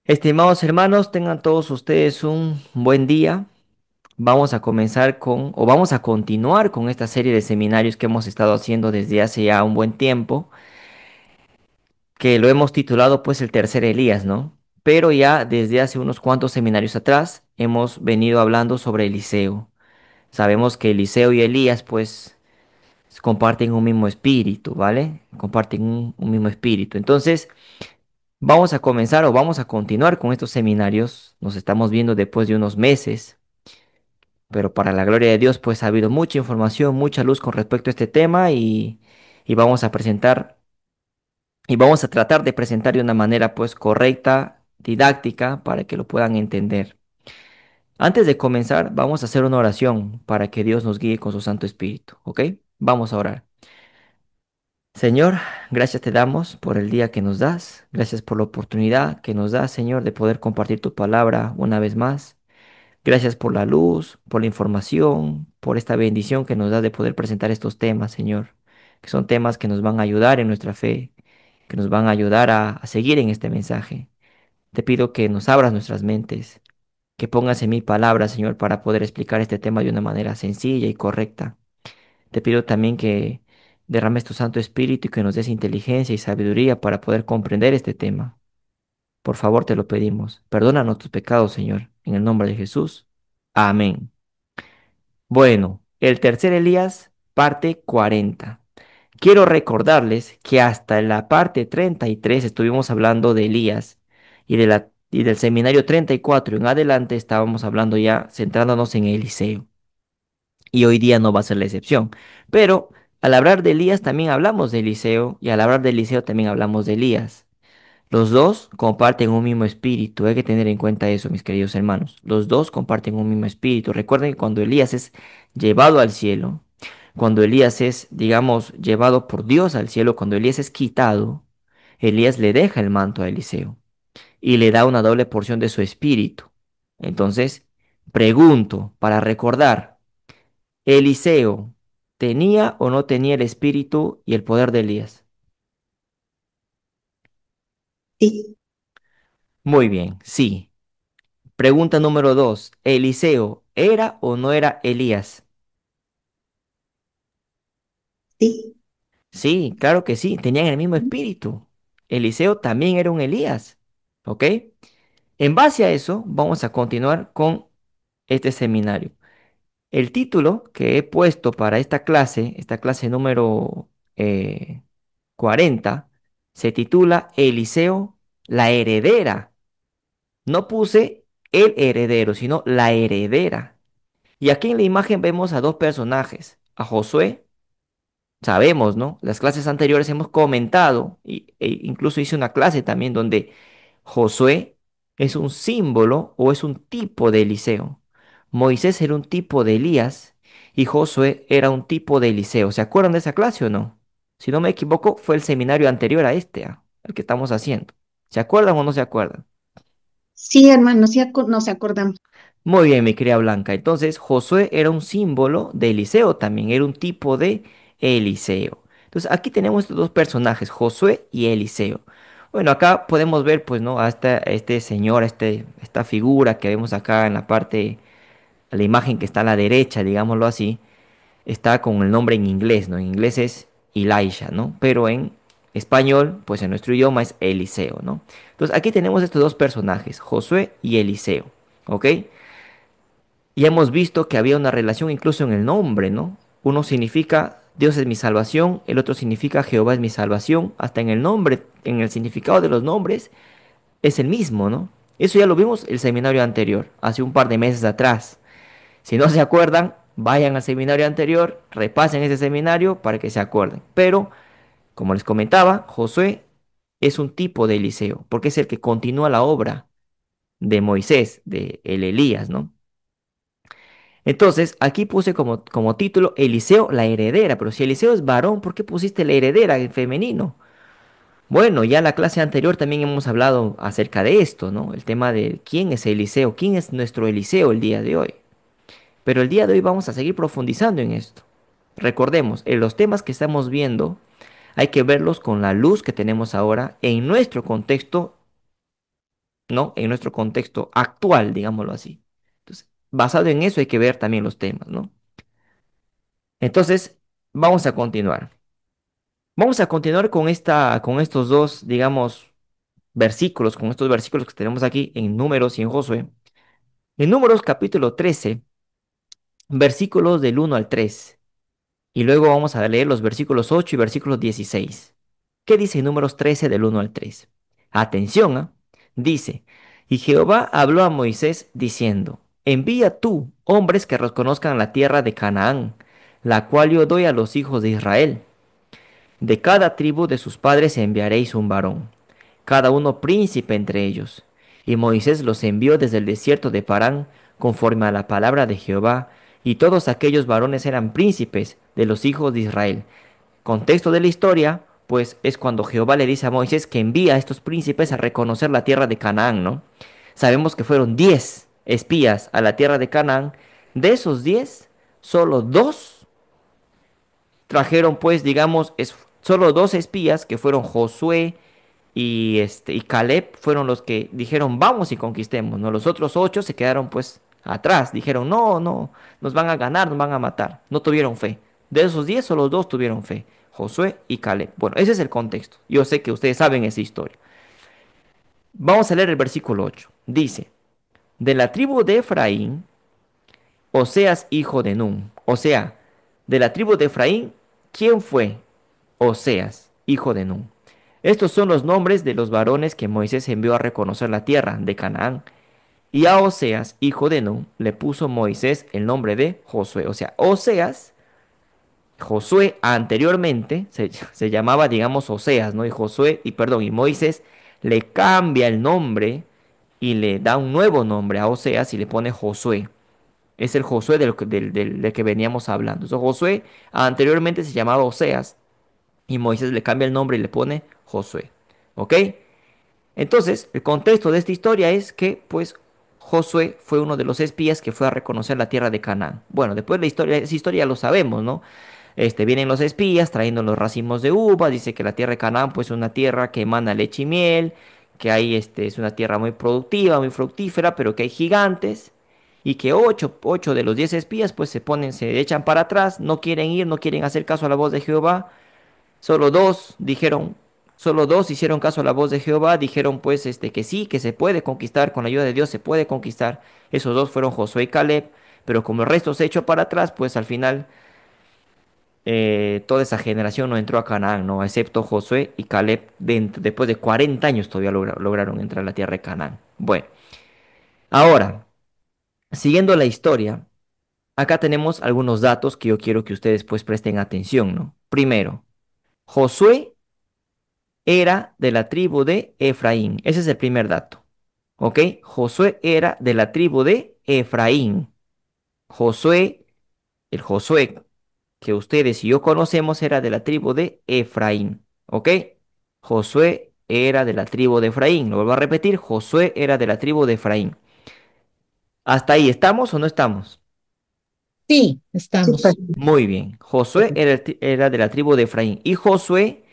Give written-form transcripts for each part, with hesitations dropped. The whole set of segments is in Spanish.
Estimados hermanos, tengan todos ustedes un buen día. Vamos a comenzar o vamos a continuar con esta serie de seminarios que hemos estado haciendo desde hace ya un buen tiempo, que lo hemos titulado pues el tercer Elías, ¿no? Pero ya desde hace unos cuantos seminarios atrás hemos venido hablando sobre Eliseo. Sabemos que Eliseo y Elías pues comparten un mismo espíritu, ¿vale? Comparten un mismo espíritu. Entonces, vamos a comenzar o vamos a continuar con estos seminarios. Nos estamos viendo después de unos meses, pero para la gloria de Dios, pues ha habido mucha información, mucha luz con respecto a este tema y vamos a presentar y vamos a tratar de presentar de una manera pues correcta, didáctica, para que lo puedan entender. Antes de comenzar, vamos a hacer una oración para que Dios nos guíe con su Santo Espíritu, ¿ok? Vamos a orar. Señor, gracias te damos por el día que nos das. Gracias por la oportunidad que nos das, Señor, de poder compartir tu palabra una vez más. Gracias por la luz, por la información, por esta bendición que nos das de poder presentar estos temas, Señor, que son temas que nos van a ayudar en nuestra fe, que nos van a ayudar a seguir en este mensaje. Te pido que nos abras nuestras mentes, que pongas en mí palabras, Señor, para poder explicar este tema de una manera sencilla y correcta. Te pido también que derrames tu Santo Espíritu y que nos des inteligencia y sabiduría para poder comprender este tema. Por favor, te lo pedimos. Perdona nuestros pecados, Señor, en el nombre de Jesús. Amén. Bueno, el tercer Elías, parte 40. Quiero recordarles que hasta la parte 33 estuvimos hablando de Elías y del seminario 34 en adelante estábamos hablando ya centrándonos en Eliseo. Y hoy día no va a ser la excepción. Pero al hablar de Elías también hablamos de Eliseo y al hablar de Eliseo también hablamos de Elías. Los dos comparten un mismo espíritu, hay que tener en cuenta eso, mis queridos hermanos. Los dos comparten un mismo espíritu. Recuerden que cuando Elías es llevado al cielo, cuando Elías es, digamos, llevado por Dios al cielo, cuando Elías es quitado, Elías le deja el manto a Eliseo y le da una doble porción de su espíritu. Entonces, pregunto para recordar. Eliseo, ¿tenía o no tenía el espíritu y el poder de Elías? Sí, Muy bien, sí. Pregunta número dos. ¿Eliseo era o no era Elías? sí, Sí, claro que sí, tenían el mismo espíritu. Eliseo también era un Elías, ¿ok? En base a eso, vamos a continuar con este seminario. El título que he puesto para esta clase número eh, 40, se titula Eliseo, la heredera. No puse el heredero, sino la heredera. Y aquí en la imagen vemos a dos personajes, a Josué. Sabemos, ¿no? Las clases anteriores hemos comentado, e incluso hice una clase también donde Josué es un símbolo o es un tipo de Eliseo. Moisés era un tipo de Elías y Josué era un tipo de Eliseo. ¿Se acuerdan de esa clase o no? Si no me equivoco, fue el seminario anterior a este, al que estamos haciendo. ¿Se acuerdan o no se acuerdan? sí, hermano, sí nos acordamos. Muy bien, mi querida Blanca. Entonces, Josué era un símbolo de Eliseo también, era un tipo de Eliseo. Entonces, aquí tenemos estos dos personajes, Josué y Eliseo. Bueno, acá podemos ver, pues, ¿no? A este señor, esta figura que vemos acá en la parte, la imagen que está a la derecha, digámoslo así, está con el nombre en inglés, ¿no? En inglés es Elisha, ¿no? Pero en español, pues en nuestro idioma es Eliseo, ¿no? Entonces, aquí tenemos estos dos personajes, Josué y Eliseo, ¿ok? Y hemos visto que había una relación incluso en el nombre, ¿no? Uno significa Dios es mi salvación, el otro significa Jehová es mi salvación. Hasta en el nombre, en el significado de los nombres, es el mismo, ¿no? Eso ya lo vimos el seminario anterior, hace un par de meses atrás. Si no se acuerdan, vayan al seminario anterior, repasen ese seminario para que se acuerden. Pero, como les comentaba, Josué es un tipo de Eliseo, porque es el que continúa la obra de Moisés, de el Elías, ¿no? Entonces, aquí puse como título Eliseo, la heredera. Pero si Eliseo es varón, ¿por qué pusiste la heredera en femenino? Bueno, ya en la clase anterior también hemos hablado acerca de esto, ¿no? El tema de quién es Eliseo, quién es nuestro Eliseo el día de hoy. Pero el día de hoy vamos a seguir profundizando en esto. Recordemos, en los temas que estamos viendo hay que verlos con la luz que tenemos ahora en nuestro contexto ¿no? En nuestro contexto actual, digámoslo así. Entonces, basado en eso hay que ver también los temas, ¿no? Entonces, vamos a continuar. Vamos a continuar con estos dos, digamos, versículos, con estos versículos que tenemos aquí en Números y en Josué. En Números capítulo 13, versículos del 1 al 3. Y luego vamos a leer los versículos 8 y versículos 16. ¿Qué dice en Números 13 del 1 al 3? Atención, ¿ah? Dice, y Jehová habló a Moisés diciendo, envía tú hombres que reconozcan la tierra de Canaán, la cual yo doy a los hijos de Israel. De cada tribu de sus padres enviaréis un varón, cada uno príncipe entre ellos. Y Moisés los envió desde el desierto de Parán, conforme a la palabra de Jehová, y todos aquellos varones eran príncipes de los hijos de Israel. Contexto de la historia, pues es cuando Jehová le dice a Moisés que envía a estos príncipes a reconocer la tierra de Canaán, ¿no? Sabemos que fueron 10 espías a la tierra de Canaán. De esos 10, solo dos trajeron, pues, digamos, solo dos espías, que fueron Josué y Caleb, fueron los que dijeron, vamos y conquistemos, ¿no? Los otros 8 se quedaron, pues, atrás. Dijeron, no, no, nos van a ganar, nos van a matar. No tuvieron fe. De esos 10, solo dos tuvieron fe, Josué y Caleb. Bueno, ese es el contexto. Yo sé que ustedes saben esa historia. Vamos a leer el versículo 8. Dice, de la tribu de Efraín, Oseas, hijo de Nun. O sea, de la tribu de Efraín, ¿quién fue? Oseas, hijo de Nun. Estos son los nombres de los varones que Moisés envió a reconocer la tierra de Canaán. Y a Oseas, hijo de Nun, le puso Moisés el nombre de Josué. O sea, Oseas, Josué anteriormente se llamaba, digamos, Oseas, ¿no? Y Josué, y perdón, y Moisés le cambia el nombre y le da un nuevo nombre a Oseas y le pone Josué. Es el Josué del que veníamos hablando. Entonces, Josué anteriormente se llamaba Oseas y Moisés le cambia el nombre y le pone Josué. ¿Ok? Entonces, el contexto de esta historia es que, pues, Josué fue uno de los espías que fue a reconocer la tierra de Canaán. Bueno, después la historia, esa historia ya lo sabemos, ¿no? Vienen los espías trayendo los racimos de uva, dice que la tierra de Canaán, pues, es una tierra que emana leche y miel, que ahí es una tierra muy productiva, muy fructífera, pero que hay gigantes, y que ocho de los 10 espías, pues, se echan para atrás, no quieren ir, no quieren hacer caso a la voz de Jehová. Solo dos dijeron, solo dos hicieron caso a la voz de Jehová, dijeron pues que sí, que se puede conquistar, con la ayuda de Dios se puede conquistar. Esos dos fueron Josué y Caleb, pero como el resto se echó para atrás, pues al final toda esa generación no entró a Canaán, ¿no? Excepto Josué y Caleb, después de 40 años todavía lograron entrar a la tierra de Canaán. Bueno, ahora, siguiendo la historia, acá tenemos algunos datos que yo quiero que ustedes pues presten atención, ¿no? Primero, Josué era de la tribu de Efraín. Ese es el primer dato. ¿Ok? Josué era de la tribu de Efraín. Josué, el Josué que ustedes y yo conocemos era de la tribu de Efraín. ¿Ok? Josué era de la tribu de Efraín. Lo vuelvo a repetir, Josué era de la tribu de Efraín. ¿Hasta ahí estamos o no estamos? Sí, estamos. Muy bien. Josué era de la tribu de Efraín. Y Josué,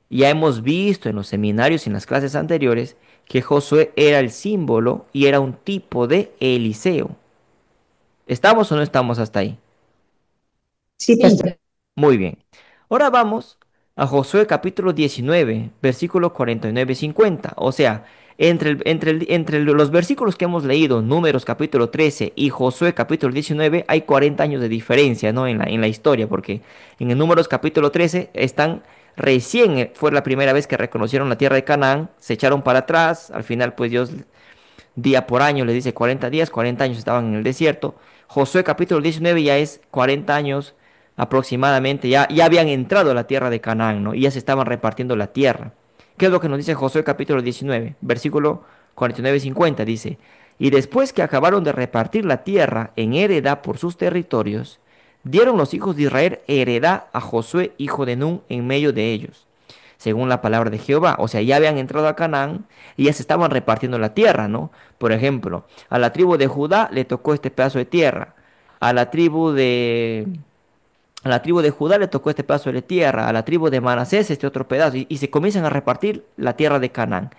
ya hemos visto en los seminarios y en las clases anteriores que Josué era el símbolo y era un tipo de Eliseo. ¿Estamos o no estamos hasta ahí? Sí, pastor. Muy bien. Ahora vamos a Josué capítulo 19, versículo 49 y 50. O sea, entre los versículos que hemos leído, Números capítulo 13 y Josué capítulo 19, hay 40 años de diferencia, ¿no? En la historia, porque en el Números capítulo 13 están recién, fue la primera vez que reconocieron la tierra de Canaán, se echaron para atrás, al final pues Dios día por año, les dice 40 días, 40 años estaban en el desierto. Josué capítulo 19 ya es 40 años aproximadamente, ya habían entrado a la tierra de Canaán, ¿no? Y ya se estaban repartiendo la tierra. ¿Qué es lo que nos dice Josué capítulo 19? Versículo 49 y 50 dice, y después que acabaron de repartir la tierra en heredad por sus territorios, dieron los hijos de Israel heredad a Josué, hijo de Nun, en medio de ellos según la palabra de Jehová. O sea, ya habían entrado a Canaán y ya se estaban repartiendo la tierra, ¿no? Por ejemplo, a la tribu de Judá le tocó este pedazo de tierra. A la tribu de, a la tribu de Judá le tocó este pedazo de tierra. A la tribu de Manasés este otro pedazo. Y se comienzan a repartir la tierra de Canaán.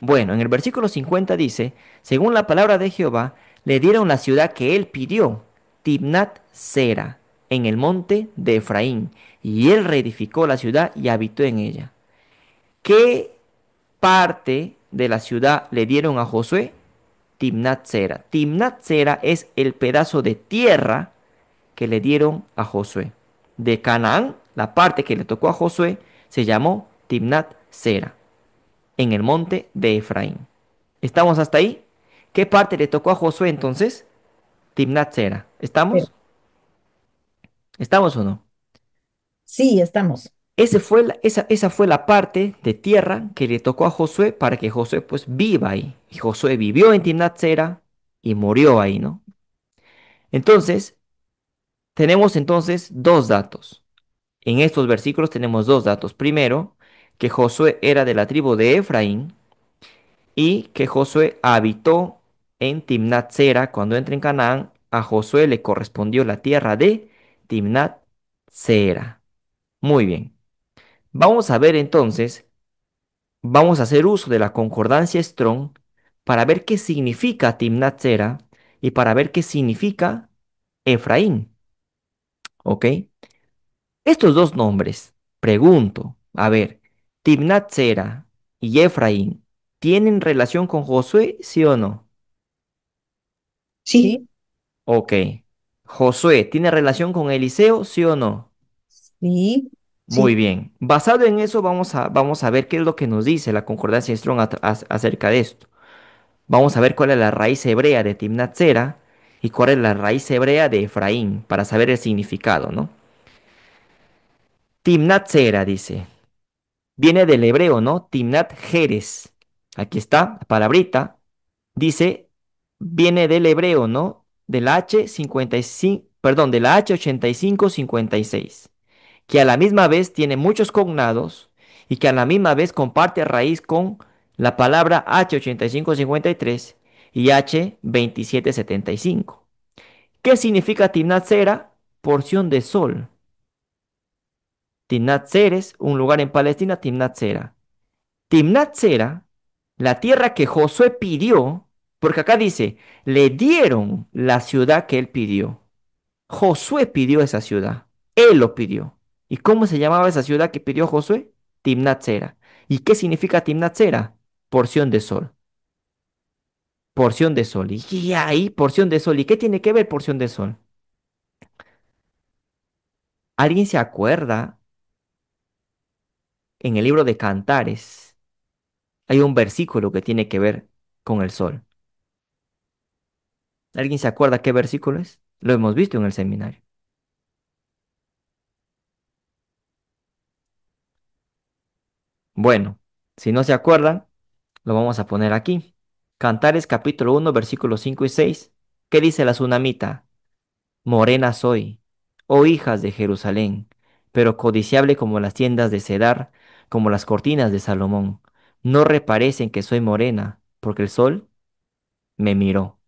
Bueno, en el versículo 50 dice, según la palabra de Jehová, le dieron la ciudad que él pidió, Timnat Sera, en el monte de Efraín, y él reedificó la ciudad y habitó en ella. ¿Qué parte de la ciudad le dieron a Josué? Timnat Sera. Timnat Sera es el pedazo de tierra que le dieron a Josué. De Canaán, la parte que le tocó a Josué se llamó Timnat Sera, en el monte de Efraín. ¿Estamos hasta ahí? ¿Qué parte le tocó a Josué entonces? Timnat Sera. Pero, ¿Estamos? ¿Estamos o no? sí, estamos. Esa fue la parte de tierra que le tocó a Josué para que Josué pues viva ahí. Y Josué vivió en Timnat Sera y murió ahí, ¿no? Entonces, tenemos entonces dos datos. En estos versículos tenemos dos datos. Primero, que Josué era de la tribu de Efraín y que Josué habitó en Timnat Sera. Cuando entra en Canaán, a Josué le correspondió la tierra de Timnat Sera. Muy bien. Vamos a ver entonces, vamos a hacer uso de la concordancia Strong para ver qué significa Timnat Sera y para ver qué significa Efraín. ¿Ok? Estos dos nombres, pregunto, a ver, Timnat Sera y Efraín, ¿tienen relación con Josué, sí o no? Sí, Ok. Josué, ¿tiene relación con Eliseo, sí o no? sí, Muy sí, bien. Basado en eso, vamos a ver qué es lo que nos dice la concordancia Strong acerca de esto. Vamos a ver cuál es la raíz hebrea de Timnat Sera y cuál es la raíz hebrea de Efraín para saber el significado, ¿no? Timnat Sera dice. Viene del hebreo, ¿no? Timnat Jeres. Aquí está, la palabrita. Dice, viene del hebreo, ¿no? De la H55, perdón, de la H8556, que a la misma vez tiene muchos cognados y que a la misma vez comparte raíz con la palabra H8553 y H2775. ¿Qué significa Timnat Sera? Porción de sol. Timnat Seres, un lugar en Palestina, Timnat Sera. Timnat Sera, la tierra que Josué pidió, porque acá dice, le dieron la ciudad que él pidió. Josué pidió esa ciudad, él lo pidió. ¿Y cómo se llamaba esa ciudad que pidió Josué? Timnat Sera. ¿Y qué significa Timnat Sera? Porción de sol. Porción de sol. Y ahí, porción de sol. ¿Y qué tiene que ver porción de sol? ¿Alguien se acuerda en el libro de Cantares? Hay un versículo que tiene que ver con el sol. ¿Alguien se acuerda qué versículo es? Lo hemos visto en el seminario. Bueno, si no se acuerdan, lo vamos a poner aquí. Cantares capítulo 1, versículos 5 y 6. ¿Qué dice la tsunamita? Morena soy, oh hijas de Jerusalén, pero codiciable como las tiendas de Cedar, como las cortinas de Salomón. No reparecen que soy morena, porque el sol me miró.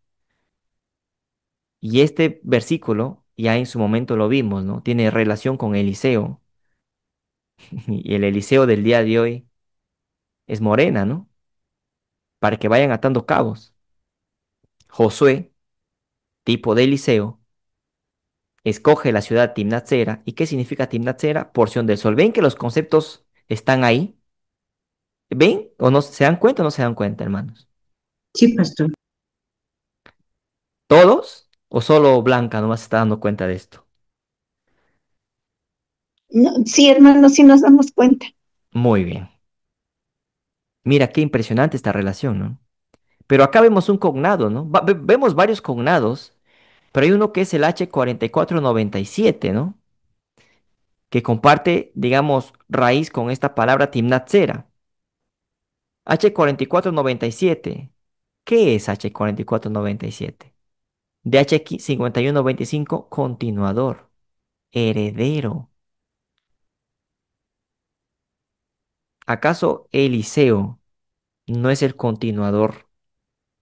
Y este versículo, ya en su momento lo vimos, ¿no? Tiene relación con Eliseo. Y el Eliseo del día de hoy es morena, ¿no? Para que vayan atando cabos. Josué, tipo de Eliseo, escoge la ciudad Timnat Sera. ¿Y qué significa Timnat Sera? Porción del sol. ¿Ven que los conceptos están ahí? ¿Ven? ¿O no se dan cuenta o no se dan cuenta, hermanos? sí, pastor. ¿Todos? ¿O solo Blanca nomás se está dando cuenta de esto? No, sí, hermano, sí nos damos cuenta. Muy bien. Mira qué impresionante esta relación, ¿no? Pero acá vemos un cognado, ¿no? Vemos varios cognados, pero hay uno que es el H4497, ¿no? Que comparte, digamos, raíz con esta palabra Timnat Sera. H4497. ¿Qué es H4497? De H5125, continuador, heredero. ¿Acaso Eliseo no es el continuador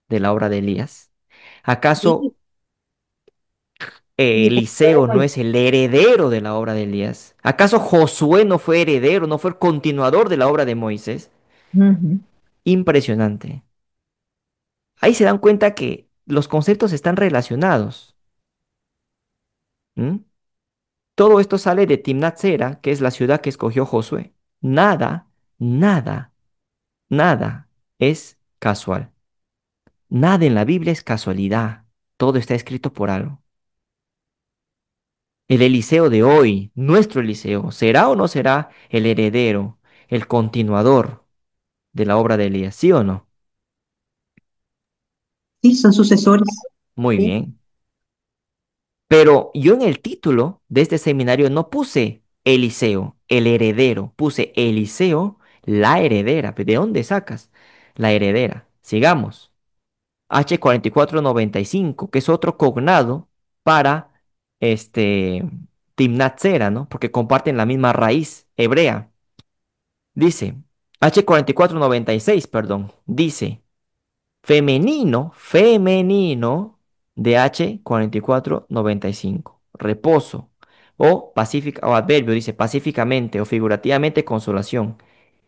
de la obra de Elías? ¿Acaso Sí, y Eliseo no es el heredero de la obra de Elías? ¿Acaso Josué no fue heredero, no fue el continuador de la obra de Moisés? ujú. Impresionante. Ahí se dan cuenta que los conceptos están relacionados. ¿M? Todo esto sale de Timnat Sera, que es la ciudad que escogió Josué. Nada, nada, nada es casual. Nada en la Biblia es casualidad. Todo está escrito por algo. El Eliseo de hoy, nuestro Eliseo, ¿será o no será el heredero, el continuador de la obra de Elías? ¿Sí o no? Sí, son sucesores. Muy Sí. bien. Pero yo en el título de este seminario no puse Eliseo, el heredero, puse Eliseo, la heredera. ¿De dónde sacas la heredera? Sigamos. H4495, que es otro cognado para este Timnat Sera, ¿no? Porque comparten la misma raíz hebrea. Dice, H4496, perdón, dice femenino, femenino de H4495. Reposo o pacífica o adverbio, dice pacíficamente o figurativamente consolación.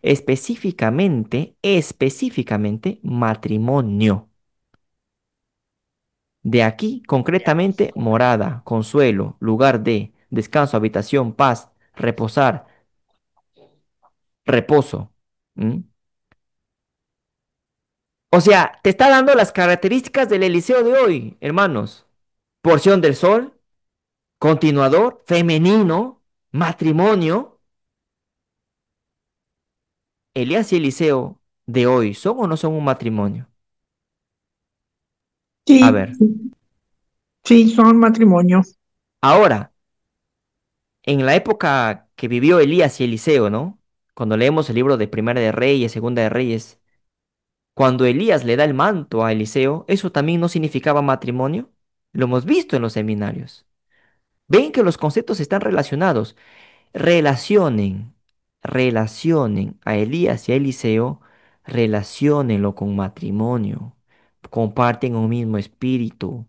Específicamente, específicamente matrimonio. De aquí, concretamente, morada, consuelo, lugar de descanso, habitación, paz, reposar, reposo. ¿Mm? O sea, te está dando las características del Eliseo de hoy, hermanos. Porción del sol, continuador, femenino, matrimonio. Elías y Eliseo de hoy, ¿son o no son un matrimonio? A Sí, ver, sí, son matrimonios. ahora, en la época que vivió Elías y Eliseo, ¿no? Cuando leemos el libro de Primera de Reyes, Segunda de Reyes, cuando Elías le da el manto a Eliseo, ¿eso también no significaba matrimonio? Lo hemos visto en los seminarios. Ven que los conceptos están relacionados. Relacionen, relacionen a Elías y a Eliseo, relaciónenlo con matrimonio. Comparten un mismo espíritu,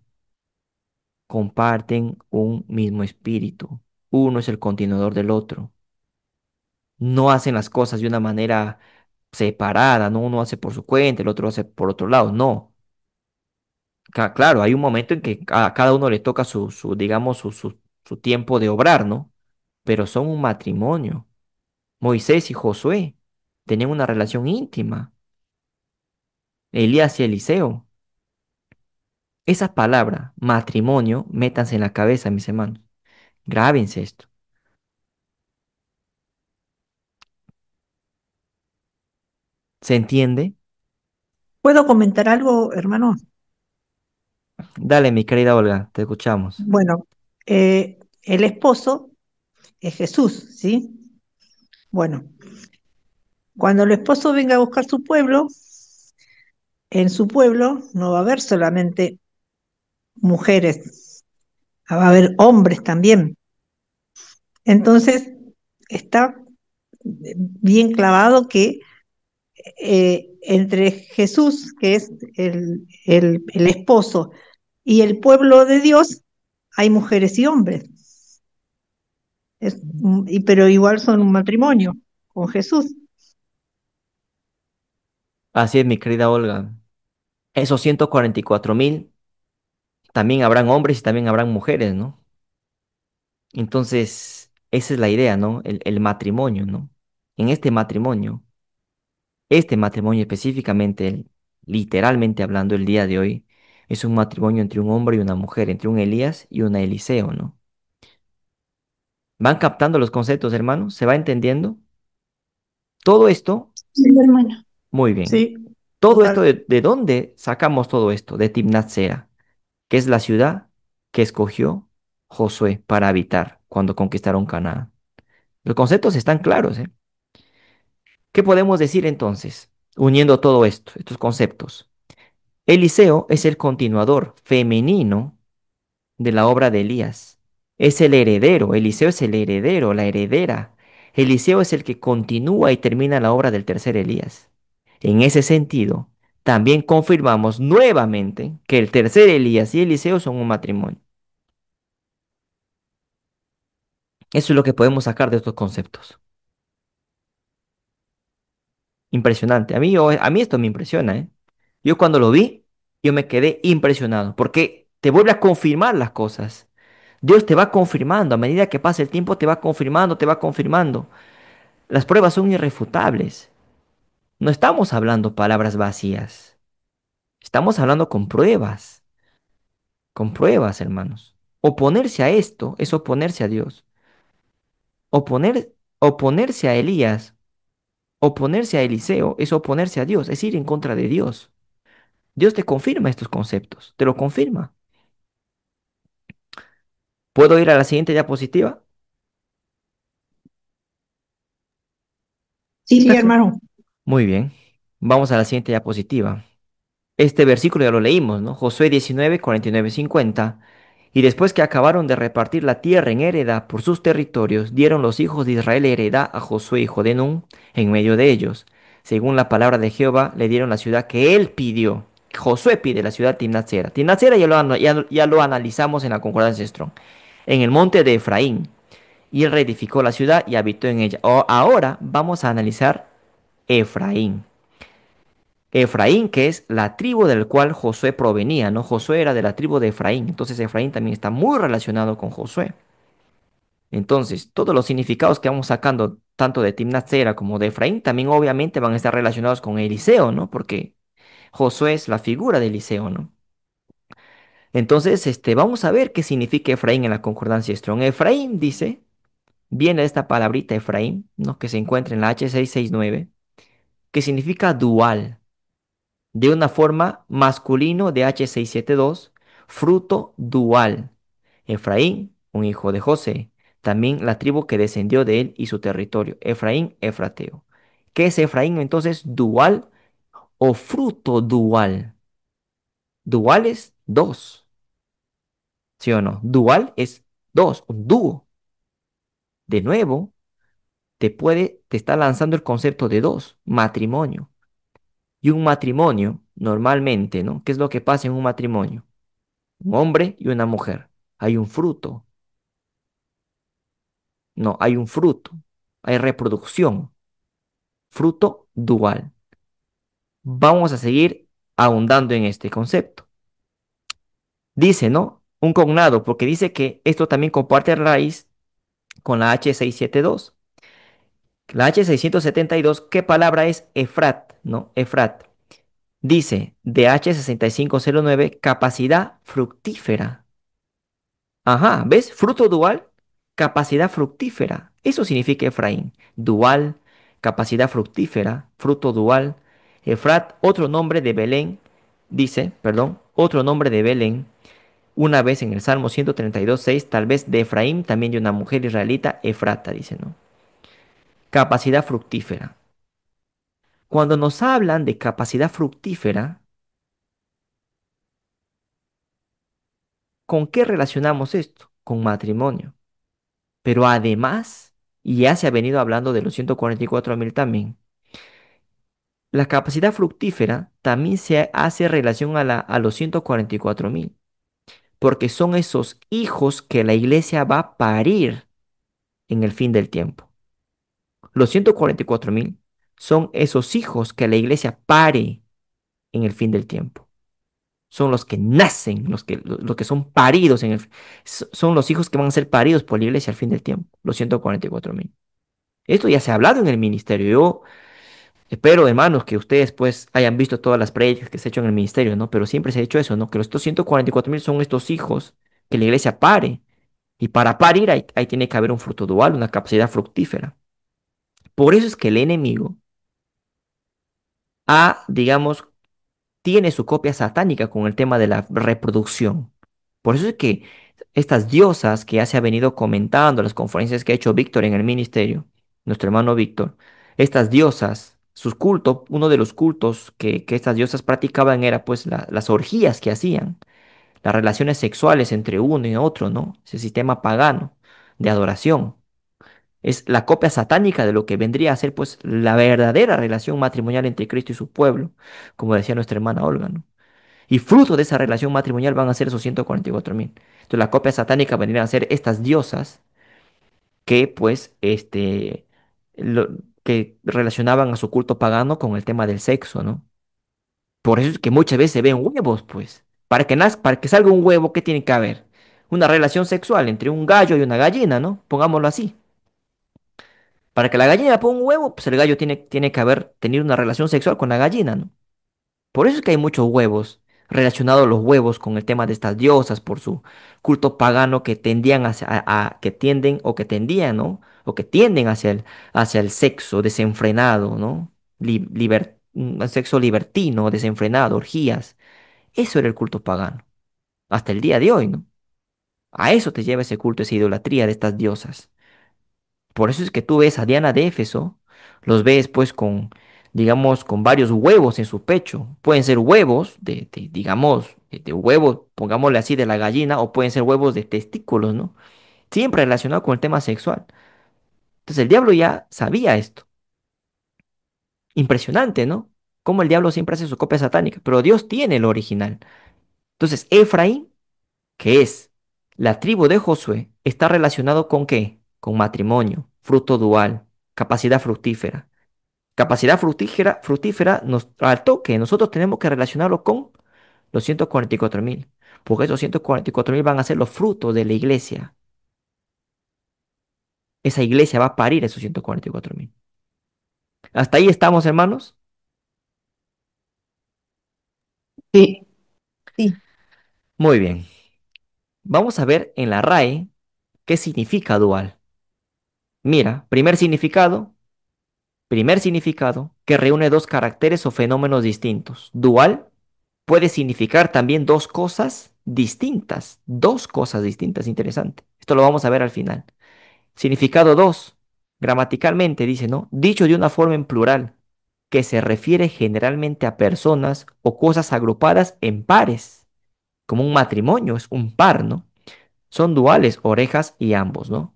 comparten un mismo espíritu. Uno es el continuador del otro. No hacen las cosas de una manera separada, no uno hace por su cuenta, el otro hace por otro lado, no. Claro, hay un momento en que a cada uno le toca digamos, su tiempo de obrar, ¿no? Pero son un matrimonio. Moisés y Josué tenían una relación íntima. Elías y Eliseo. Esa palabra, matrimonio, métanse en la cabeza, mis hermanos. Grábense esto. ¿Se entiende? ¿Puedo comentar algo, hermano? Dale, mi querida Olga, te escuchamos. Bueno, el esposo es Jesús, ¿sí? Bueno, cuando el esposo venga a buscar su pueblo, en su pueblo no va a haber solamente mujeres, va a haber hombres también. Entonces, está bien clavado que entre Jesús, que es el esposo, y el pueblo de Dios, hay mujeres y hombres. Pero igual son un matrimonio con Jesús. Así es, mi querida Olga. Esos 144,000, también habrán hombres y también habrán mujeres, ¿no? Entonces, esa es la idea, ¿no? El matrimonio, ¿no? En este matrimonio específicamente, literalmente hablando el día de hoy, es un matrimonio entre un hombre y una mujer, entre un Elías y una Eliseo, ¿no? ¿Van captando los conceptos, hermanos? ¿Se va entendiendo? Todo esto, Sí, hermana. muy bien. Sí, Todo esto, total. ¿de dónde sacamos todo esto? De Timnat Sera, que es la ciudad que escogió Josué para habitar cuando conquistaron Canaán. Los conceptos están claros, ¿eh? ¿Qué podemos decir entonces, uniendo todo esto, estos conceptos? Eliseo es el continuador femenino de la obra de Elías. Es el heredero, Eliseo es el heredero, la heredera. Eliseo es el que continúa y termina la obra del tercer Elías. En ese sentido, también confirmamos nuevamente que el tercer Elías y Eliseo son un matrimonio. Eso es lo que podemos sacar de estos conceptos. Impresionante. A mí esto me impresiona, ¿eh? Yo cuando lo vi, yo me quedé impresionado, porque te vuelve a confirmar las cosas. Dios te va confirmando, a medida que pasa el tiempo te va confirmando, te va confirmando. Las pruebas son irrefutables. No estamos hablando palabras vacías. Estamos hablando con pruebas, hermanos. Oponerse a esto es oponerse a Dios. Oponerse a Elías, oponerse a Eliseo es oponerse a Dios, es ir en contra de Dios. Dios te confirma estos conceptos, te lo confirma. ¿Puedo ir a la siguiente diapositiva? Sí, sí, Perfecto. hermano. Muy bien. Vamos a la siguiente diapositiva. Este versículo ya lo leímos, ¿no? Josué 19, 49, 50. Y después que acabaron de repartir la tierra en heredad por sus territorios, dieron los hijos de Israel heredad a Josué, hijo de Nun, en medio de ellos. Según la palabra de Jehová, le dieron la ciudad que él pidió. Josué pide la ciudad Timnatsera. Timnatsera ya lo analizamos en la concordancia Strong. En el monte de Efraín. Y él reedificó la ciudad y habitó en ella. Ahora vamos a analizar Efraín. Efraín, que es la tribu del cual Josué provenía, ¿no? Josué era de la tribu de Efraín, entonces Efraín también está muy relacionado con Josué. Entonces, todos los significados que vamos sacando, tanto de Timnat Sera como de Efraín, también obviamente van a estar relacionados con Eliseo, ¿no? Porque Josué es la figura de Eliseo, ¿no? Entonces, vamos a ver qué significa Efraín en la concordancia Strong. Efraín dice, viene de esta palabrita Efraín, ¿no? Que se encuentra en la H669, que significa dual. De una forma masculino de H672, fruto dual. Efraín, un hijo de José, también la tribu que descendió de él y su territorio. Efraín, Efrateo. ¿Qué es Efraín entonces? Dual o fruto dual. Dual es dos, ¿sí o no? Dual es dos, un dúo. De nuevo, te está lanzando el concepto de dos, matrimonio. Y un matrimonio, normalmente, ¿no? ¿Qué es lo que pasa en un matrimonio? Un hombre y una mujer. Hay un fruto. No, hay un fruto. Hay reproducción. Fruto dual. Vamos a seguir ahondando en este concepto. Dice, ¿no? Un cognado, porque dice que esto también comparte raíz con la H672. La H672, ¿qué palabra es Efrat? ¿No? Efrat. Dice de H6509, capacidad fructífera. Ajá, ¿ves? Fruto dual, capacidad fructífera. Eso significa Efraín. Dual, capacidad fructífera, fruto dual. Efrat, otro nombre de Belén, dice, perdón, otro nombre de Belén. Una vez en el Salmo 132:6, tal vez de Efraín, también de una mujer israelita, Efrata, dice, ¿no? Capacidad fructífera. Cuando nos hablan de capacidad fructífera, ¿con qué relacionamos esto? Con matrimonio. Pero además, y ya se ha venido hablando de los 144.000 también, la capacidad fructífera también se hace relación a los 144.000, porque son esos hijos que la iglesia va a parir en el fin del tiempo. Los 144.000 son esos hijos que la iglesia pare en el fin del tiempo. Son los que nacen, los que son paridos son los hijos que van a ser paridos por la iglesia al fin del tiempo, los 144.000. Esto ya se ha hablado en el ministerio. Yo espero, hermanos, que ustedes pues hayan visto todas las prédicas que se han hecho en el ministerio, ¿no? Pero siempre se ha dicho eso, ¿no? Que los 144.000 son estos hijos que la iglesia pare. Y para parir ahí tiene que haber un fruto dual, una capacidad fructífera. Por eso es que el enemigo digamos, tiene su copia satánica con el tema de la reproducción. Por eso es que estas diosas que ya se ha venido comentando, las conferencias que ha hecho Víctor en el ministerio, nuestro hermano Víctor, estas diosas, sus cultos, uno de los cultos que estas diosas practicaban era pues las orgías que hacían, las relaciones sexuales entre uno y otro, ¿no? Ese sistema pagano de adoración. Es la copia satánica de lo que vendría a ser pues la verdadera relación matrimonial entre Cristo y su pueblo, como decía nuestra hermana Olga, ¿no? Y fruto de esa relación matrimonial van a ser esos 144.000. Entonces la copia satánica vendrían a ser estas diosas que pues lo- que relacionaban a su culto pagano con el tema del sexo, ¿no? Por eso es que muchas veces se ven huevos, pues. Para que salga un huevo, ¿qué tiene que haber? Una relación sexual entre un gallo y una gallina, ¿no? Pongámoslo así. Para que la gallina ponga un huevo, pues el gallo tiene que haber tenido una relación sexual con la gallina, ¿no? Por eso es que hay muchos huevos, relacionados los huevos con el tema de estas diosas, por su culto pagano que tendían que tienden o que tendían, ¿no? O que tienden hacia el sexo desenfrenado, ¿no? Un sexo libertino, desenfrenado, orgías. Eso era el culto pagano, hasta el día de hoy, ¿no? A eso te lleva ese culto, esa idolatría de estas diosas. Por eso es que tú ves a Diana de Éfeso, los ves pues con, digamos, con varios huevos en su pecho. Pueden ser huevos digamos, de huevos, pongámosle así, de la gallina, o pueden ser huevos de testículos, ¿no? Siempre relacionado con el tema sexual. Entonces el diablo ya sabía esto. Impresionante, ¿no? Cómo el diablo siempre hace su copia satánica, pero Dios tiene el original. Entonces Efraín, que es la tribu de Josué, está relacionado con ¿qué? Con matrimonio, fruto dual, capacidad fructífera. Capacidad fructífera nos, al toque, nosotros tenemos que relacionarlo con los 144.000, porque esos 144.000 van a ser los frutos de la iglesia. Esa iglesia va a parir esos 144.000. ¿Hasta ahí estamos, hermanos? Sí, sí. Muy bien. Vamos a ver en la RAE qué significa dual. Mira, primer significado que reúne dos caracteres o fenómenos distintos. Dual puede significar también dos cosas distintas, interesante. Esto lo vamos a ver al final. Significado 2, gramaticalmente dice, ¿no? Dicho de una forma en plural, que se refiere generalmente a personas o cosas agrupadas en pares, como un matrimonio, es un par, ¿no? Son duales, orejas y ambos, ¿no?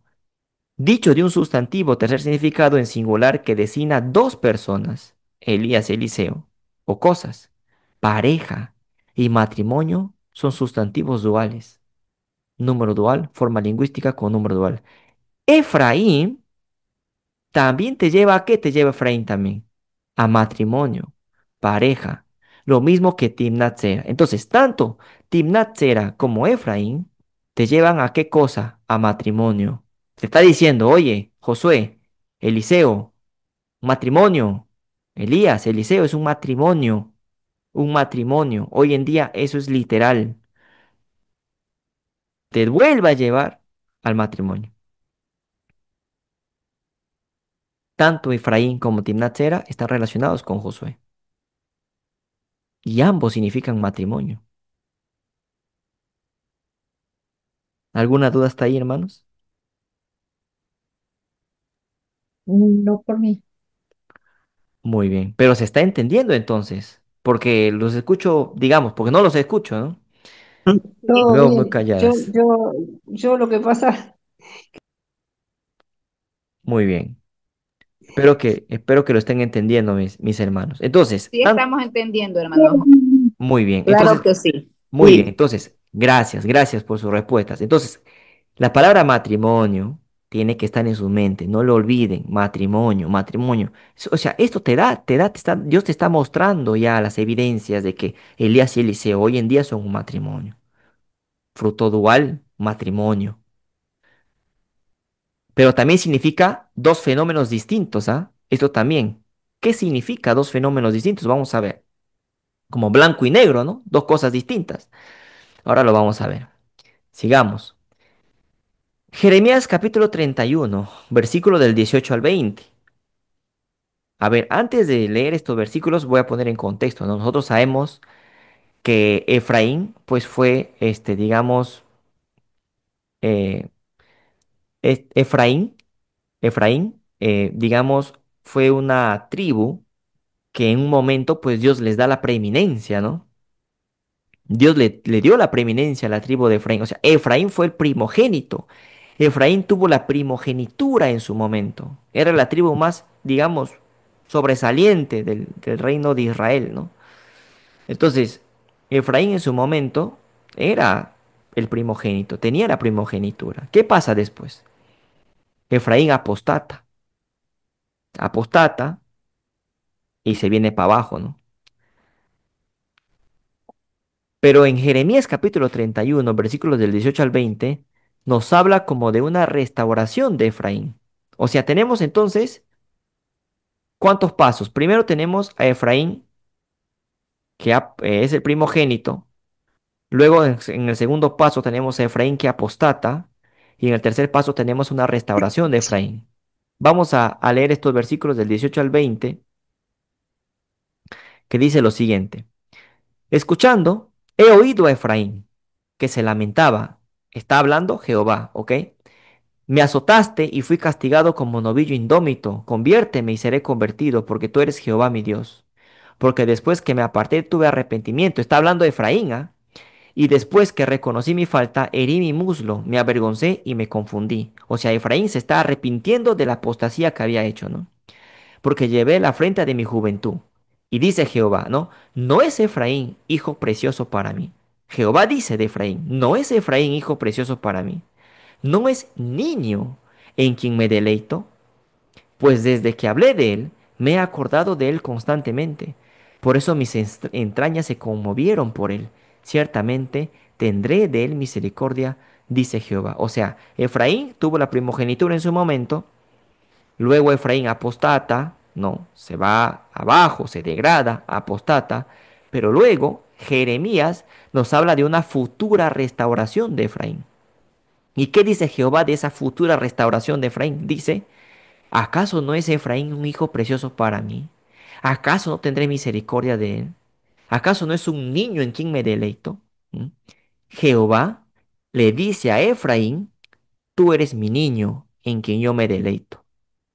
Dicho de un sustantivo, tercer significado en singular que designa dos personas, Elías, Eliseo, o cosas. Pareja y matrimonio son sustantivos duales. Número dual, forma lingüística con número dual. Efraín también te lleva a qué te lleva Efraín también? A matrimonio, pareja. Lo mismo que Timnat Sera. Entonces, tanto Timnat Sera como Efraín te llevan a qué cosa? A matrimonio. Te está diciendo, oye, Josué, Eliseo, matrimonio. Elías, Eliseo es un matrimonio. Un matrimonio. Hoy en día eso es literal. Te vuelve a llevar al matrimonio. Tanto Efraín como Timnat Sera están relacionados con Josué. Y ambos significan matrimonio. ¿Alguna duda hasta ahí, hermanos? No por mí. Muy bien, pero se está entendiendo entonces, porque los escucho, digamos, porque no los escucho, ¿no? Todo Veo muy bien. calladas. Yo lo que pasa, Muy bien. Espero que lo estén entendiendo mis hermanos. Entonces, Sí estamos entendiendo, hermano. muy bien. Claro que sí. Muy bien. sí, Entonces, gracias por sus respuestas. Entonces, la palabra matrimonio tiene que estar en su mente, no lo olviden, matrimonio, matrimonio. O sea, esto Dios te está mostrando ya las evidencias de que Elías y Eliseo hoy en día son un matrimonio. Fruto dual, matrimonio. Pero también significa dos fenómenos distintos, ¿ah? Esto también. ¿Qué significa dos fenómenos distintos? Vamos a ver. Como blanco y negro, ¿no? Dos cosas distintas. Ahora lo vamos a ver. Sigamos. Jeremías capítulo 31, versículo del 18 al 20. A ver, antes de leer estos versículos voy a poner en contexto, ¿no? Nosotros sabemos que Efraín, pues fue, digamos, eh, Efraín, digamos, fue una tribu que en un momento, pues Dios les da la preeminencia, ¿no? Dios le dio la preeminencia a la tribu de Efraín. O sea, Efraín fue el primogénito. Efraín tuvo la primogenitura en su momento. Era la tribu más, digamos, sobresaliente del reino de Israel, ¿no? Entonces, Efraín en su momento era el primogénito, tenía la primogenitura. ¿Qué pasa después? Efraín apostata. apostata y se viene para abajo, ¿no? Pero en Jeremías capítulo 31, versículos del 18 al 20, nos habla como de una restauración de Efraín. O sea, tenemos entonces, ¿cuántos pasos? Primero tenemos a Efraín, que es el primogénito. Luego, en el segundo paso, tenemos a Efraín que apostata. Y en el tercer paso, tenemos una restauración de Efraín. Vamos a leer estos versículos del 18 al 20, que dice lo siguiente. Escuchando, he oído a Efraín, que se lamentaba. Está hablando Jehová, ¿ok? Me azotaste y fui castigado como novillo indómito. Conviérteme y seré convertido, porque tú eres Jehová mi Dios. Porque después que me aparté tuve arrepentimiento. Está hablando de Efraín, ¿ah? Y después que reconocí mi falta, herí mi muslo, me avergoncé y me confundí. O sea, Efraín se está arrepintiendo de la apostasía que había hecho, ¿no? Porque llevé la afrenta de mi juventud. Y dice Jehová, ¿no? No es Efraín hijo precioso para mí. Jehová dice de Efraín, no es Efraín hijo precioso para mí. No es niño en quien me deleito, pues desde que hablé de él, me he acordado de él constantemente. Por eso mis entrañas se conmovieron por él. Ciertamente tendré de él misericordia, dice Jehová. O sea, Efraín tuvo la primogenitura en su momento, luego Efraín apostata, no, se va abajo, se degrada, apostata, pero luego Jeremías nos habla de una futura restauración de Efraín. ¿Y qué dice Jehová de esa futura restauración de Efraín? Dice, ¿acaso no es Efraín un hijo precioso para mí? ¿Acaso no tendré misericordia de él? ¿Acaso no es un niño en quien me deleito? ¿Mm? Jehová le dice a Efraín, tú eres mi niño en quien yo me deleito.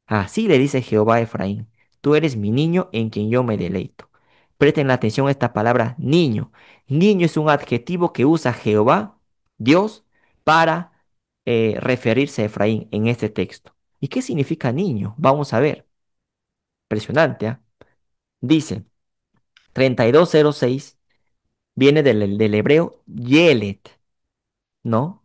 Así le dice Jehová a Efraín, tú eres mi niño en quien yo me deleito. Presten atención a esta palabra niño. Niño es un adjetivo que usa Jehová, Dios, para referirse a Efraín en este texto. ¿Y qué significa niño? Vamos a ver. Impresionante, ¿ah? Dice 3206 viene del hebreo Yelet, ¿no?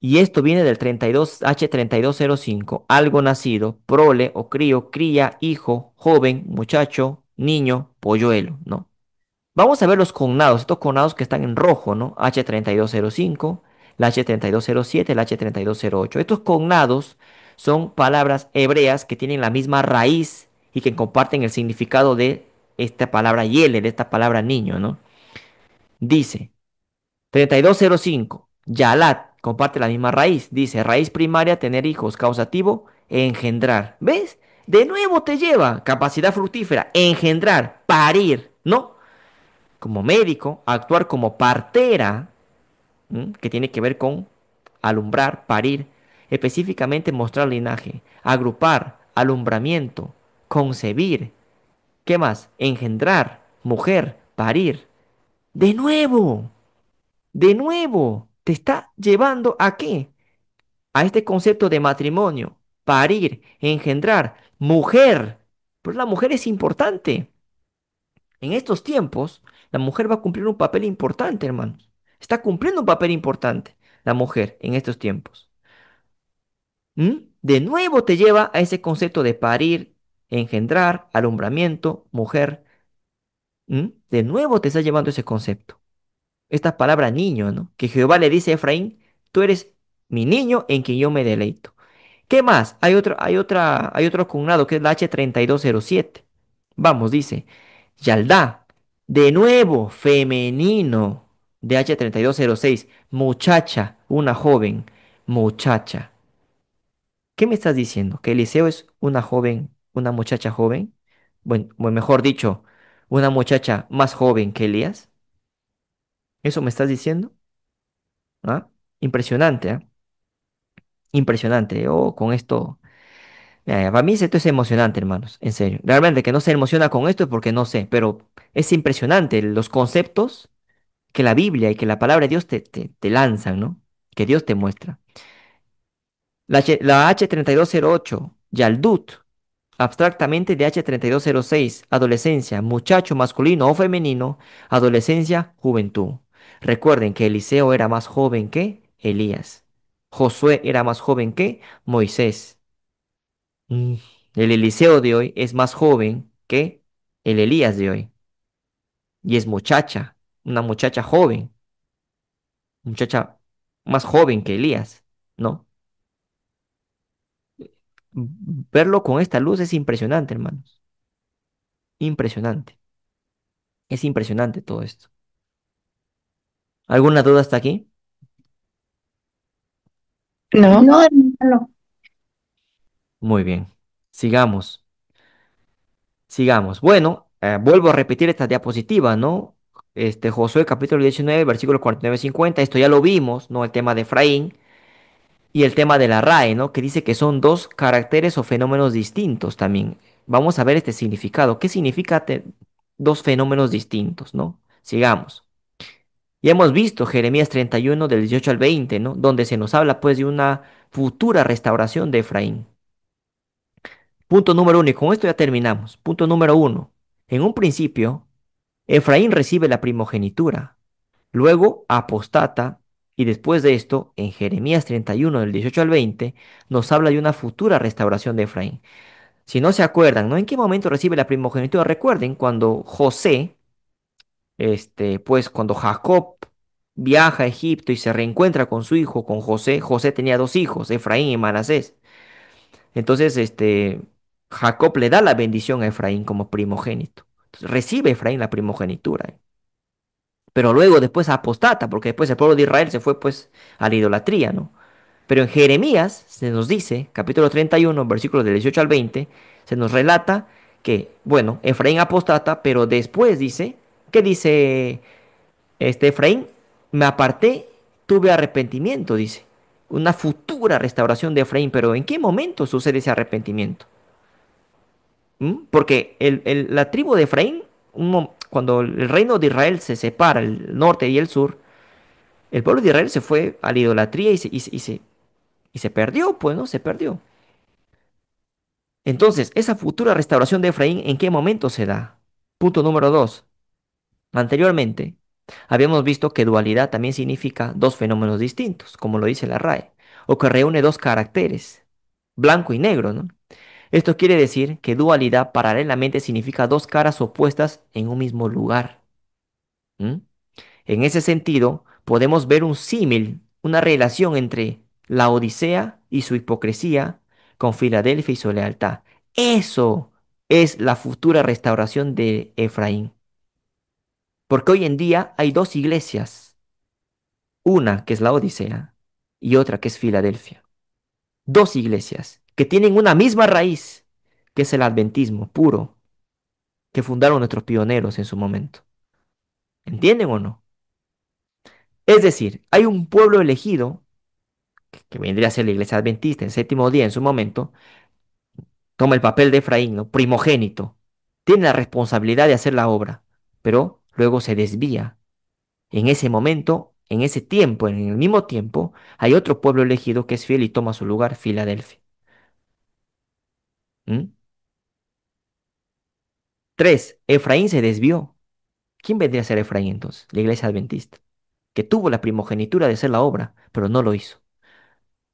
Y esto viene del 32, H3205, algo nacido, prole o crío, cría, hijo, joven, muchacho, niño, polluelo, ¿no? Vamos a ver los cognados, estos cognados que están en rojo, ¿no? H3205, la H3207, la H3208. Estos cognados son palabras hebreas que tienen la misma raíz y que comparten el significado de esta palabra yele, de esta palabra niño, ¿no? Dice 3205, Yalat, comparte la misma raíz. Dice, raíz primaria, tener hijos, causativo, engendrar. ¿Ves? De nuevo te lleva capacidad fructífera, engendrar, parir, ¿no? Como médico, actuar como partera, ¿m? Que tiene que ver con alumbrar, parir, específicamente mostrar linaje, agrupar, alumbramiento, concebir. ¿Qué más? Engendrar, mujer, parir. De nuevo, te está llevando ¿a qué? A este concepto de matrimonio, parir, engendrar, mujer. Pues la mujer es importante. En estos tiempos, la mujer va a cumplir un papel importante, hermanos. Está cumpliendo un papel importante la mujer en estos tiempos. ¿Mm? De nuevo te lleva a ese concepto de parir, engendrar, alumbramiento, mujer. ¿Mm? De nuevo te está llevando ese concepto. Esta palabra niño, ¿no? Que Jehová le dice a Efraín, tú eres mi niño en quien yo me deleito. ¿Qué más? Hay otro cognado que es la H3207. Vamos, dice, Yaldá, de nuevo, femenino, de H3206, muchacha, una joven, muchacha. ¿Qué me estás diciendo? ¿Que Eliseo es una joven, una muchacha joven? Bueno, o mejor dicho, una muchacha más joven que Elías. ¿Eso me estás diciendo? ¿Ah? Impresionante, ¿ah? Impresionante. Oh, con esto. Para mí esto es emocionante, hermanos. En serio. Realmente que no se emociona con esto es porque no sé, pero es impresionante los conceptos que la Biblia y que la palabra de Dios te lanzan, ¿no? Que Dios te muestra. La H3208, Yaldut, abstractamente de H3206, adolescencia, muchacho masculino o femenino, adolescencia, juventud. Recuerden que Eliseo era más joven que Elías. Josué era más joven que Moisés. Mm, El Eliseo de hoy es más joven que el Elías de hoy. Y es muchacha, una muchacha joven, muchacha más joven que Elías, ¿no? Verlo con esta luz es impresionante, hermanos. Impresionante. Es impresionante todo esto. ¿Alguna duda hasta aquí? No. No, hermano. Muy bien. Sigamos. Sigamos. Bueno, vuelvo a repetir esta diapositiva, ¿no? Josué capítulo 19, versículos 49 y 50. Esto ya lo vimos, ¿no? El tema de Efraín y el tema de la RAE, ¿no? Que dice que son dos caracteres o fenómenos distintos también. Vamos a ver este significado. ¿Qué significa dos fenómenos distintos, ¿no? Sigamos. Ya hemos visto Jeremías 31 del 18 al 20, ¿no? Donde se nos habla pues de una futura restauración de Efraín. Punto número uno, y con esto ya terminamos. Punto número uno. En un principio, Efraín recibe la primogenitura, luego apostata, y después de esto, en Jeremías 31 del 18 al 20, nos habla de una futura restauración de Efraín. Si no se acuerdan, ¿no? ¿En qué momento recibe la primogenitura? Recuerden cuando José, pues cuando Jacob viaja a Egipto y se reencuentra con su hijo, con José. José tenía dos hijos, Efraín y Manasés. Entonces, Jacob le da la bendición a Efraín como primogénito. Entonces, recibe Efraín la primogenitura. Pero luego después apostata, porque después el pueblo de Israel se fue pues a la idolatría, ¿no? Pero en Jeremías se nos dice, capítulo 31, versículos del 18 al 20, se nos relata que, bueno, Efraín apostata, pero después dice, ¿qué dice Efraín? Me aparté, tuve arrepentimiento, dice. Una futura restauración de Efraín, pero ¿en qué momento sucede ese arrepentimiento? Porque la tribu de Efraín, cuando el reino de Israel se separa, el norte y el sur, el pueblo de Israel se fue a la idolatría y se perdió, pues, ¿no? Se perdió. Entonces, esa futura restauración de Efraín, ¿en qué momento se da? Punto número dos. Anteriormente, habíamos visto que dualidad también significa dos fenómenos distintos, como lo dice la RAE, o que reúne dos caracteres, blanco y negro, ¿no? Esto quiere decir que dualidad paralelamente significa dos caras opuestas en un mismo lugar. ¿m? En ese sentido, podemos ver un símil, una relación entre la Odisea y su hipocresía con Filadelfia y su lealtad. Eso es la futura restauración de Efraín. Porque hoy en día hay dos iglesias, una que es la Odisea y otra que es Filadelfia. Dos iglesias que tienen una misma raíz, que es el adventismo puro, que fundaron nuestros pioneros en su momento. ¿Entienden o no? Es decir, hay un pueblo elegido, que vendría a ser la iglesia adventista en séptimo día en su momento, toma el papel de Efraín, ¿no? Primogénito, tiene la responsabilidad de hacer la obra, pero luego se desvía. En ese momento, en ese tiempo, en el mismo tiempo, hay otro pueblo elegido que es fiel y toma su lugar, Filadelfia. ¿Mm? Tres, Efraín se desvió. ¿Quién vendría a ser Efraín entonces? La iglesia adventista, que tuvo la primogenitura de hacer la obra, pero no lo hizo.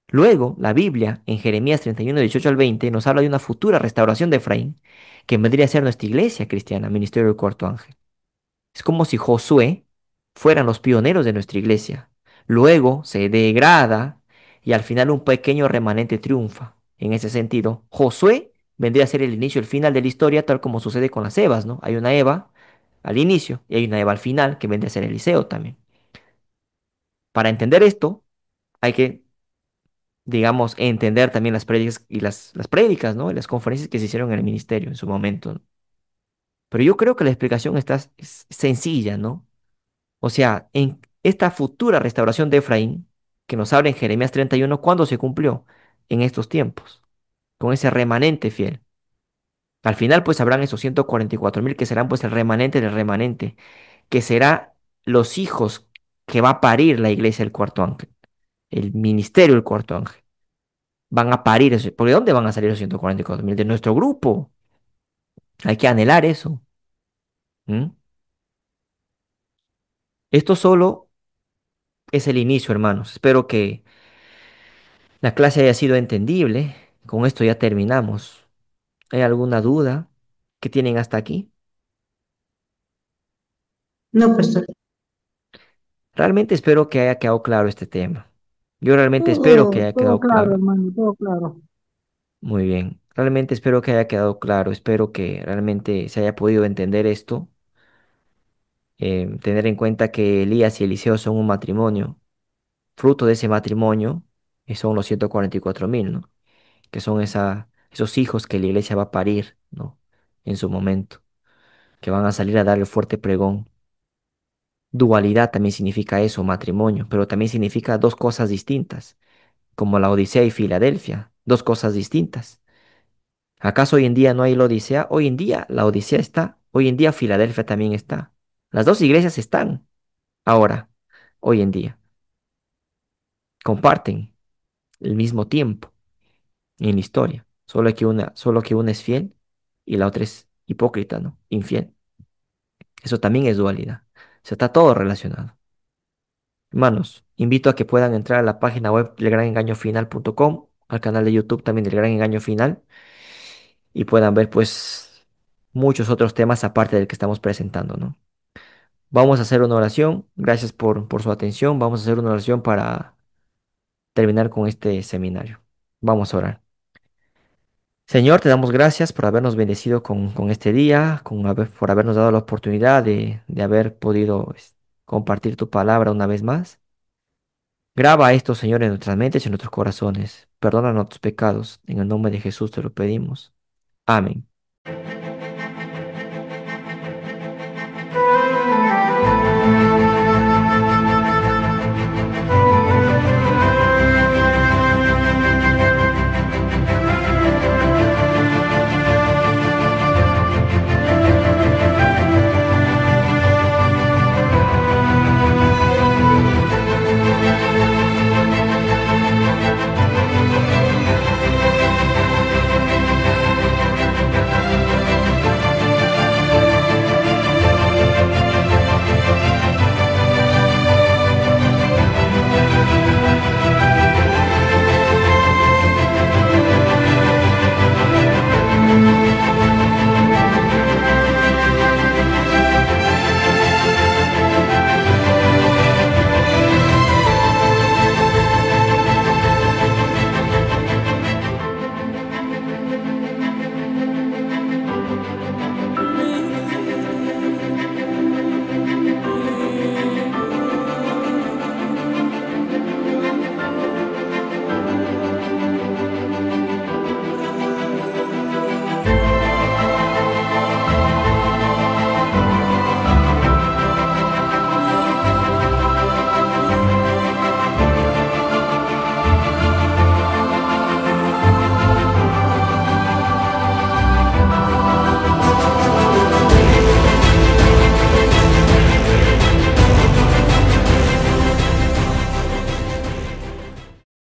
Luego, la Biblia, en Jeremías 31, 18 al 20, nos habla de una futura restauración de Efraín, que vendría a ser nuestra iglesia cristiana, Ministerio del Cuarto Ángel. Es como si Josué fueran los pioneros de nuestra iglesia. Luego se degrada y al final un pequeño remanente triunfa. En ese sentido, Josué vendría a ser el inicio y el final de la historia, tal como sucede con las Evas, ¿no? Hay una Eva al inicio y hay una Eva al final, que vendría a ser Eliseo también. Para entender esto, hay que, digamos, entender también las prédicas y las prédicas, ¿no? Y las conferencias que se hicieron en el ministerio en su momento, ¿no? Pero yo creo que la explicación está es sencilla, ¿no? O sea, en esta futura restauración de Efraín, que nos habla en Jeremías 31, ¿cuándo se cumplió? En estos tiempos, con ese remanente fiel. Al final, pues habrán esos 144.000 que serán pues el remanente del remanente, que será los hijos que va a parir la iglesia del cuarto ángel, el ministerio del cuarto ángel. Van a parir eso. ¿Por de dónde van a salir los 144.000? De nuestro grupo. Hay que anhelar eso. ¿m? Esto solo es el inicio, hermanos. Espero que la clase haya sido entendible. Con esto ya terminamos. ¿Hay alguna duda que tienen hasta aquí? No, pastor. Realmente espero que haya quedado claro este tema. Yo realmente espero que Todo, haya todo quedado claro, claro. hermano, todo claro. Muy bien. Realmente espero que haya quedado claro. Espero que realmente se haya podido entender esto. Tener en cuenta que Elías y Eliseo son un matrimonio. Fruto de ese matrimonio son los 144.000, ¿no? Que son esos hijos que la iglesia va a parir, ¿no? En su momento, que van a salir a dar el fuerte pregón. Dualidad también significa eso, matrimonio, pero también significa dos cosas distintas, como la Odisea y Filadelfia, dos cosas distintas. ¿Acaso hoy en día no hay la Odisea? Hoy en día la Odisea está, hoy en día Filadelfia también está. Las dos iglesias están ahora, hoy en día, comparten el mismo tiempo en la historia, solo que una es fiel y la otra es hipócrita, ¿no? Infiel. Eso también es dualidad. O sea, está todo relacionado. Hermanos, invito a que puedan entrar a la página web delgranengañofinal.com, al canal de YouTube también del Gran Engaño Final, y puedan ver pues muchos otros temas aparte del que estamos presentando, ¿no? Vamos a hacer una oración. Gracias por su atención. Vamos a hacer una oración para terminar con este seminario. Vamos a orar. Señor, te damos gracias por habernos bendecido con este día, por habernos dado la oportunidad de haber podido compartir tu palabra una vez más. Graba esto, Señor, en nuestras mentes y en nuestros corazones. Perdona nuestros pecados. En el nombre de Jesús te lo pedimos. Amén.